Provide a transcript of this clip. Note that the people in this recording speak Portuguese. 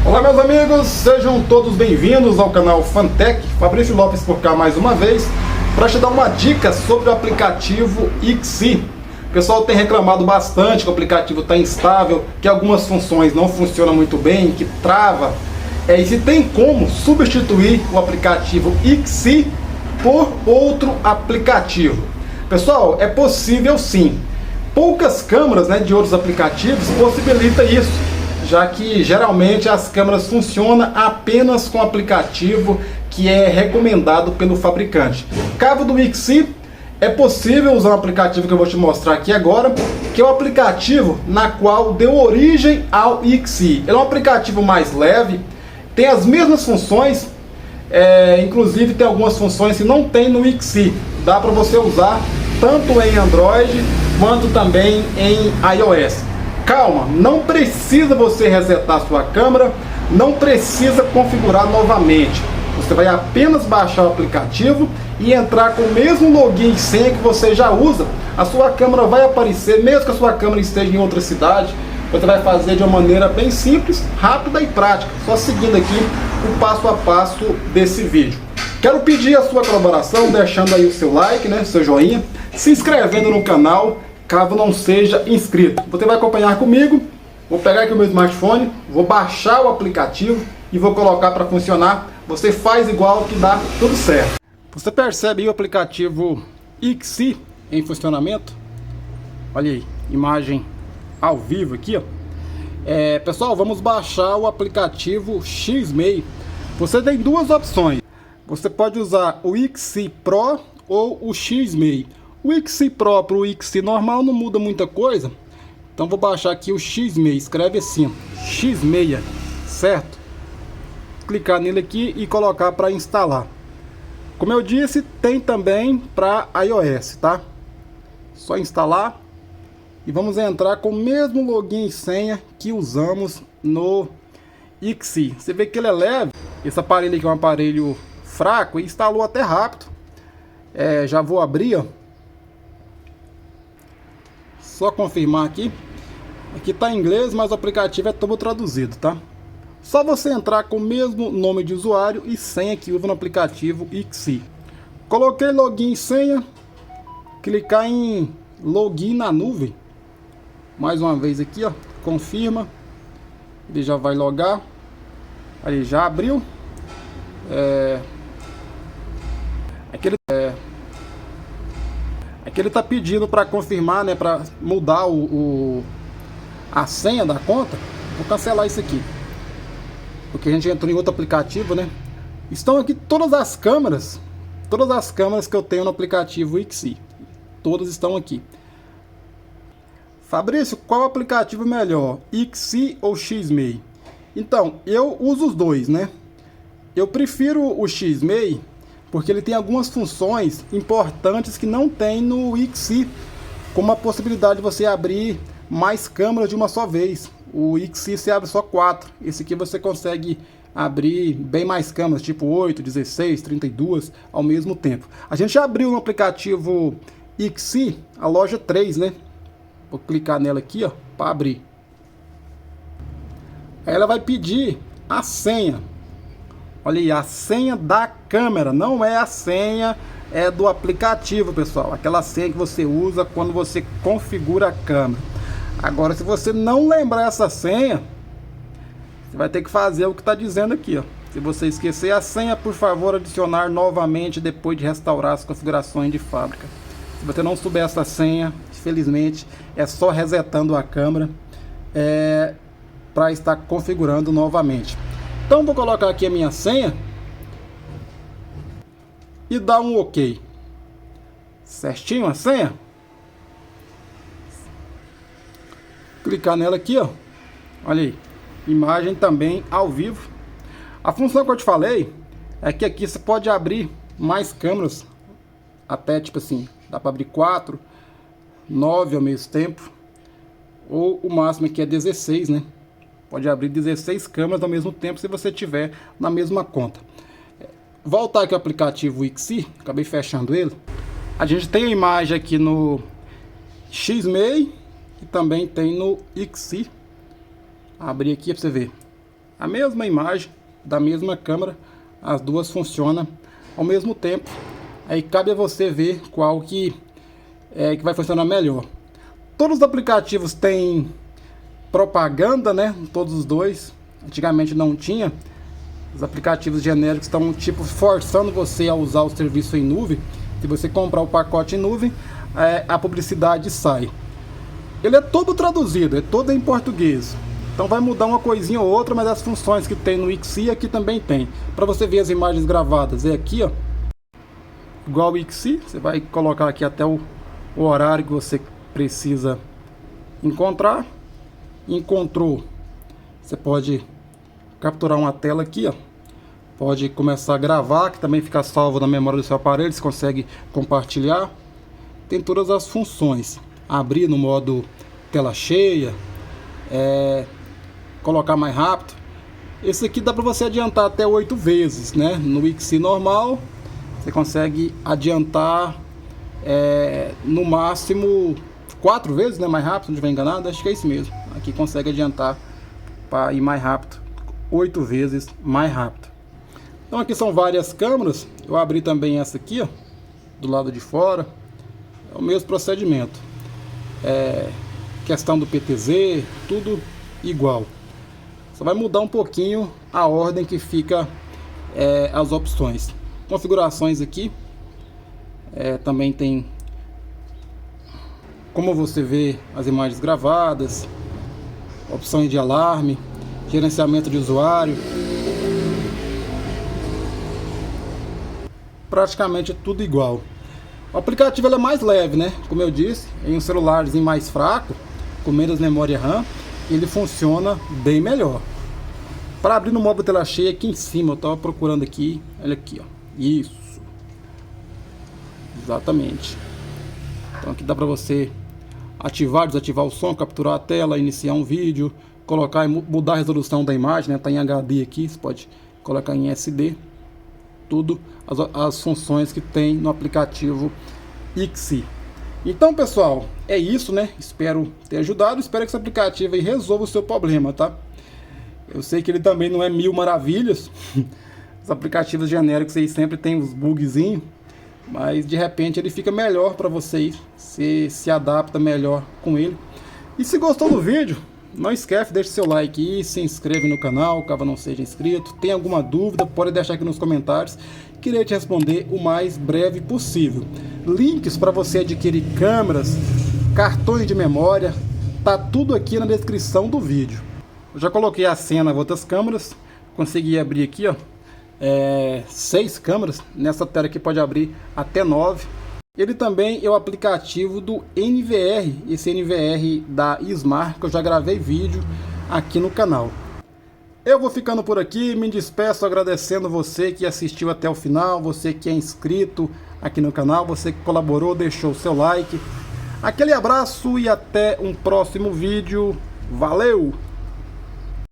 Olá meus amigos, sejam todos bem-vindos ao canal Fantech. Fabrício Lopes por cá mais uma vez para te dar uma dica sobre o aplicativo Xi. O pessoal tem reclamado bastante que o aplicativo está instável, que algumas funções não funcionam muito bem, que trava. E se tem como substituir o aplicativo Xi por outro aplicativo. Pessoal, é possível sim. Poucas câmeras de outros aplicativos possibilitam isso, já que geralmente as câmeras funcionam apenas com o aplicativo que é recomendado pelo fabricante. No caso do Xi, é possível usar um aplicativo que eu vou te mostrar aqui agora, que é o aplicativo na qual deu origem ao Xi. Ele é um aplicativo mais leve, tem as mesmas funções, inclusive tem algumas funções que não tem no Xi. Dá para você usar tanto em Android quanto também em iOS. Calma, não precisa você resetar sua câmera, não precisa configurar novamente. Você vai apenas baixar o aplicativo e entrar com o mesmo login e senha que você já usa. A sua câmera vai aparecer, mesmo que a sua câmera esteja em outra cidade. Você vai fazer de uma maneira bem simples, rápida e prática, só seguindo aqui o passo a passo desse vídeo. Quero pedir a sua colaboração, deixando aí o seu like, seu joinha, se inscrevendo no canal, caso não seja inscrito. Você vai acompanhar comigo, vou pegar aqui o meu smartphone, vou baixar o aplicativo e vou colocar para funcionar. Você faz igual que dá tudo certo. Você percebe aí o aplicativo Xi em funcionamento? Olha aí, imagem ao vivo aqui, ó. Pessoal, vamos baixar o aplicativo Xmei. Você tem duas opções. Você pode usar o Xi Pro ou o Xmei. O Xi Pro para o Xi normal não muda muita coisa. Então vou baixar aqui o Xmei. Escreve assim, X6, certo? Clicar nele aqui e colocar para instalar. Como eu disse, tem também para iOS, tá? Só instalar. E vamos entrar com o mesmo login e senha que usamos no Xi. Você vê que ele é leve. Esse aparelho aqui é um aparelho fraco e instalou até rápido. Já vou abrir, ó. Só confirmar aqui. Aqui tá em inglês, mas o aplicativo é todo traduzido, tá? Só você entrar com o mesmo nome de usuário e senha que usa no aplicativo Xi. Coloquei login e senha. Clicar em login na nuvem. Mais uma vez aqui, ó. Confirma. Ele já vai logar. Aí já abriu. Aqui ele tá pedindo para confirmar, para mudar a senha da conta. Vou cancelar isso aqui, porque a gente entrou em outro aplicativo, Estão aqui todas as câmeras que eu tenho no aplicativo Xi. Todas estão aqui. Fabrício, qual aplicativo melhor, Xi ou Xmei? Então, eu uso os dois, Eu prefiro o Xmei porque ele tem algumas funções importantes que não tem no Xi, como a possibilidade de você abrir mais câmeras de uma só vez. O Xi se abre só 4. Esse aqui você consegue abrir bem mais câmeras, tipo 8, 16, 32 ao mesmo tempo. A gente já abriu no aplicativo Xi a loja 3, Vou clicar nela aqui, ó, para abrir. Aí ela vai pedir a senha. Olha aí, a senha da câmera, não é a senha do aplicativo, pessoal. Aquela senha que você usa quando você configura a câmera. Agora, se você não lembrar essa senha, você vai ter que fazer o que está dizendo aqui, ó. Se você esquecer a senha, por favor, adicionar novamente depois de restaurar as configurações de fábrica. Se você não souber essa senha, infelizmente, é só resetando a câmera para estar configurando novamente. Então vou colocar aqui a minha senha e dar um OK. Certinho a senha. Clicar nela aqui, ó. Olha aí, imagem também ao vivo. A função que eu te falei é que aqui você pode abrir mais câmeras, até tipo assim, dá para abrir 4, 9 ao mesmo tempo, ou o máximo aqui é 16, Pode abrir 16 câmeras ao mesmo tempo se você tiver na mesma conta. Voltar aqui ao aplicativo Xi, acabei fechando ele. A gente tem a imagem aqui no Xmei e também tem no Xi. Abrir aqui para você ver. a mesma imagem da mesma câmera, as duas funcionam ao mesmo tempo. Aí cabe a você ver qual que vai funcionar melhor. Todos os aplicativos têm propaganda, né? Todos os dois. Antigamente não tinha. Os aplicativos genéricos estão tipo forçando você a usar o serviço em nuvem. Se você comprar o pacote em nuvem, a publicidade sai. Ele é todo traduzido, é todo em português. Então vai mudar uma coisinha ou outra, mas as funções que tem no Xi aqui também tem. Para você ver as imagens gravadas, é aqui, ó. Igual o Xi, você vai colocar aqui até o horário que você precisa encontrar. Encontrou, você pode capturar uma tela aqui, ó. Pode começar a gravar, que também fica salvo na memória do seu aparelho, você consegue compartilhar. Tem todas as funções. Abrir no modo tela cheia, colocar mais rápido. Esse aqui dá para você adiantar até 8 vezes, né? No Xi normal, você consegue adiantar no máximo 4 vezes, né? Mais rápido, se não estiver enganado, acho que é isso mesmo. Aqui consegue adiantar para ir mais rápido, 8 vezes mais rápido. Então aqui são várias câmeras. Eu abri também essa aqui, ó, do lado de fora. É o mesmo procedimento. Questão do PTZ, tudo igual. Só vai mudar um pouquinho a ordem que fica as opções. Configurações aqui. Também tem como você vê as imagens gravadas, opções de alarme, gerenciamento de usuário. Praticamente tudo igual. O aplicativo é mais leve, né? Como eu disse, em um celularzinho mais fraco, com menos memória RAM, ele funciona bem melhor. Para abrir no modo tela cheia, aqui em cima, eu estava procurando aqui, olha aqui, ó. Isso. Exatamente. Então aqui dá para você ativar, desativar o som, capturar a tela, iniciar um vídeo, colocar e mudar a resolução da imagem, né? Tá em HD aqui, você pode colocar em SD. Tudo as funções que tem no aplicativo Xi. Então, pessoal, é isso, né? Espero ter ajudado. Espero que esse aplicativo aí resolva o seu problema, tá? Eu sei que ele também não é mil maravilhas. Os aplicativos genéricos aí sempre tem os bugzinhos, mas de repente ele fica melhor para vocês. Você se adapta melhor com ele. E se gostou do vídeo, não esquece, deixe seu like aí, se inscreve no canal, caso não seja inscrito. Tem alguma dúvida, pode deixar aqui nos comentários. Queria te responder o mais breve possível. Links para você adquirir câmeras, cartões de memória, tá tudo aqui na descrição do vídeo. Eu já coloquei a cena de outras câmeras, consegui abrir aqui, ó, 6 câmeras. Nessa tela aqui pode abrir até 9. Ele também é o aplicativo do NVR, esse NVR da Smart, que eu já gravei vídeo aqui no canal. Eu vou ficando por aqui, me despeço agradecendo você que assistiu até o final, você que é inscrito aqui no canal, você que colaborou, deixou o seu like. Aquele abraço e até um próximo vídeo. Valeu!